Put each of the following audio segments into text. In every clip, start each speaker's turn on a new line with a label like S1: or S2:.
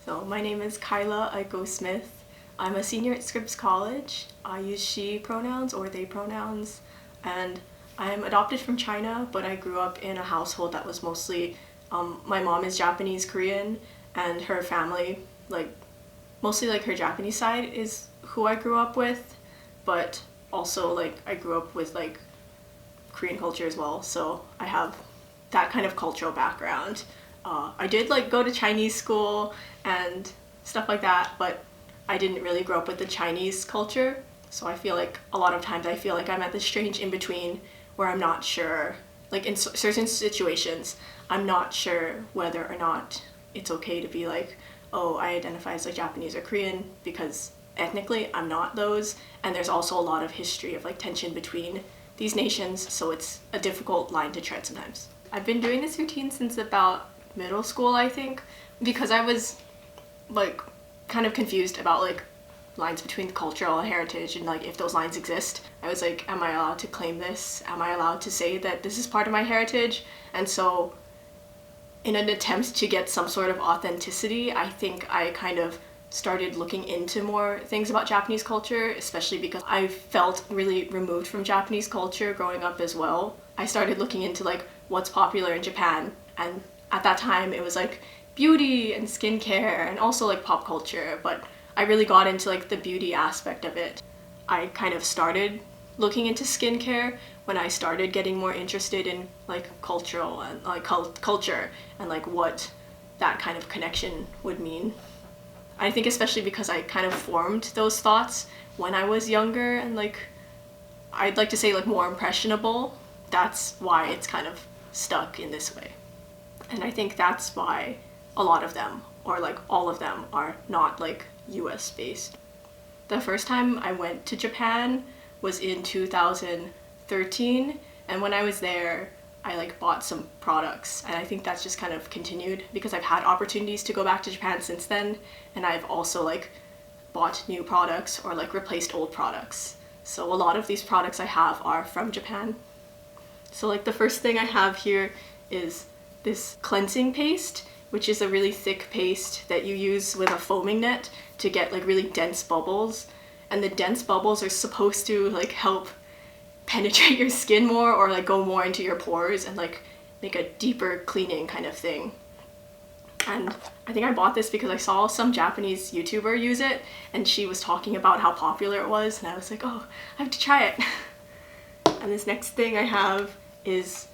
S1: So my name is Kyla. I go Smith. I'm a senior at Scripps College. I use she pronouns or they pronouns, and I'm adopted from China, but I grew up in a household that was mostly, my mom is Japanese Korean, and her family, mostly her Japanese side is who I grew up with, but also I grew up with Korean culture as well, so I have that kind of cultural background. I did go to Chinese school and stuff like that, but I didn't really grow up with the Chinese culture, so I feel a lot of times I feel I'm at this strange in-between where I'm not sure, in certain situations, I'm not sure whether or not it's okay to be oh, I identify as Japanese or Korean, because ethnically I'm not those, and there's also a lot of history of tension between these nations, so it's a difficult line to tread sometimes. I've been doing this routine since about middle school, I think, because I was kind of confused about lines between cultural and heritage, and if those lines exist. I was am I allowed to claim this? Am I allowed to say that this is part of my heritage? And so in an attempt to get some sort of authenticity, I think I kind of started looking into more things about Japanese culture, especially because I felt really removed from Japanese culture growing up as well. I started looking into what's popular in Japan, and at that time it was beauty and skincare and also pop culture, but I really got into the beauty aspect of it. I kind of started looking into skincare when I started getting more interested in cultural and culture and what that kind of connection would mean. I think especially because I kind of formed those thoughts when I was younger and I'd like to say more impressionable. That's why it's kind of stuck in this way. And I think that's why a lot of them, or all of them, are not US based. The first time I went to Japan was in 2013, and when I was there I bought some products, and I think that's just kind of continued because I've had opportunities to go back to Japan since then, and I've also bought new products or replaced old products. So a lot of these products I have are from Japan. So the first thing I have here is this cleansing paste, which is a really thick paste that you use with a foaming net to get really dense bubbles, and the dense bubbles are supposed to help penetrate your skin more or go more into your pores and make a deeper cleaning kind of thing. And I think I bought this because I saw some Japanese YouTuber use it, and she was talking about how popular it was, and I was oh, I have to try it. And this next thing I have is,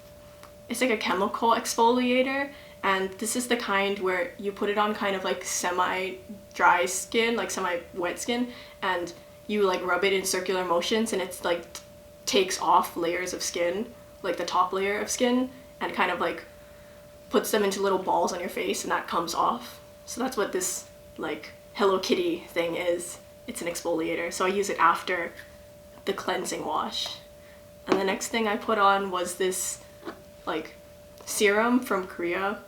S1: it's a chemical exfoliator, and this is the kind where you put it on kind of semi-dry skin, semi-wet skin, and you rub it in circular motions, and it's takes off layers of skin, the top layer of skin, and kind of puts them into little balls on your face, and that comes off. So that's what this Hello Kitty thing is. It's an exfoliator, so I use it after the cleansing wash. And the next thing I put on was this serum from Korea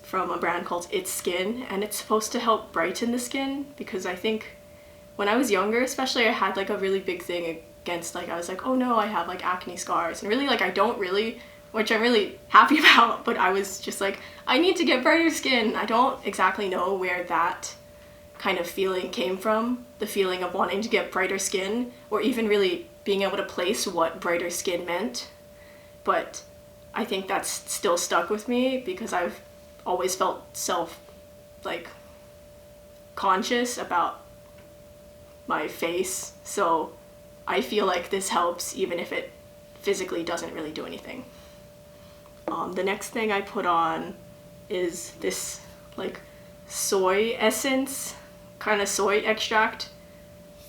S1: from a brand called It's Skin, and it's supposed to help brighten the skin, because I think when I was younger especially, I had a really big thing against I was oh no, I have acne scars, and really I don't really, which I'm really happy about, but I was just I need to get brighter skin. I don't exactly know where that kind of feeling came from, the feeling of wanting to get brighter skin, or even really being able to place what brighter skin meant, but I think that's still stuck with me because I've always felt conscious about my face, so I feel this helps even if it physically doesn't really do anything. The next thing I put on is this soy essence, kind of soy extract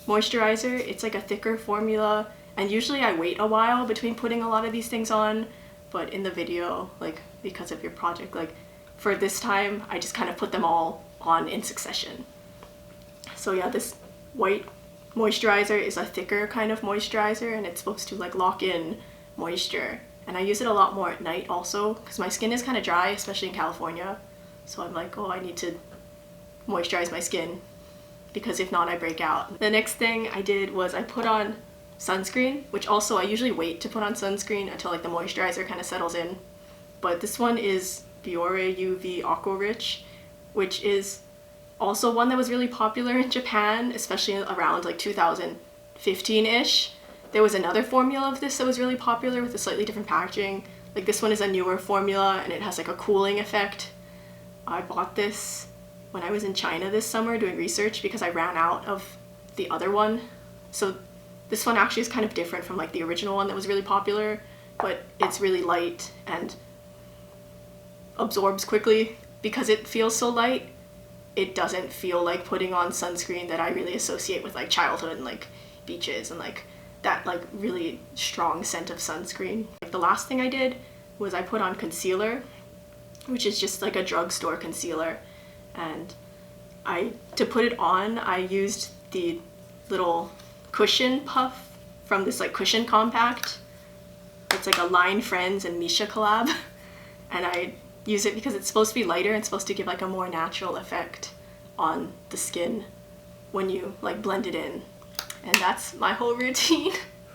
S1: moisturizer. It's a thicker formula, and usually I wait a while between putting a lot of these things on, but in the video, because of your project, for this time I just kind of put them all on in succession. So yeah, this white moisturizer is a thicker kind of moisturizer, and it's supposed to lock in moisture, and I use it a lot more at night also because my skin is kind of dry, especially in California, so I'm oh, I need to moisturize my skin because if not I break out. The next thing I did was I put on sunscreen, which also I usually wait to put on sunscreen until the moisturizer kind of settles in, but this one is Biore UV Aqua Rich, which is Also one that was really popular in Japan, especially around like 2015-ish. There was another formula of this that was really popular with a slightly different packaging. Like this one is a newer formula and it has like a cooling effect. I bought this when I was in China this summer doing research because I ran out of the other one. So this one actually is kind of different from like the original one that was really popular, but it's really light and absorbs quickly. Because it feels so light, it doesn't feel like putting on sunscreen that I really associate with like childhood and like beaches and like that like really strong scent of sunscreen. Like the last thing I did was I put on concealer, which is just like a drugstore concealer, and to put it on I used the little cushion puff from this like cushion compact. It's like a Line Friends and Misha collab, and I use it because it's supposed to be lighter and supposed to give like a more natural effect on the skin when you like blend it in. And that's my whole routine.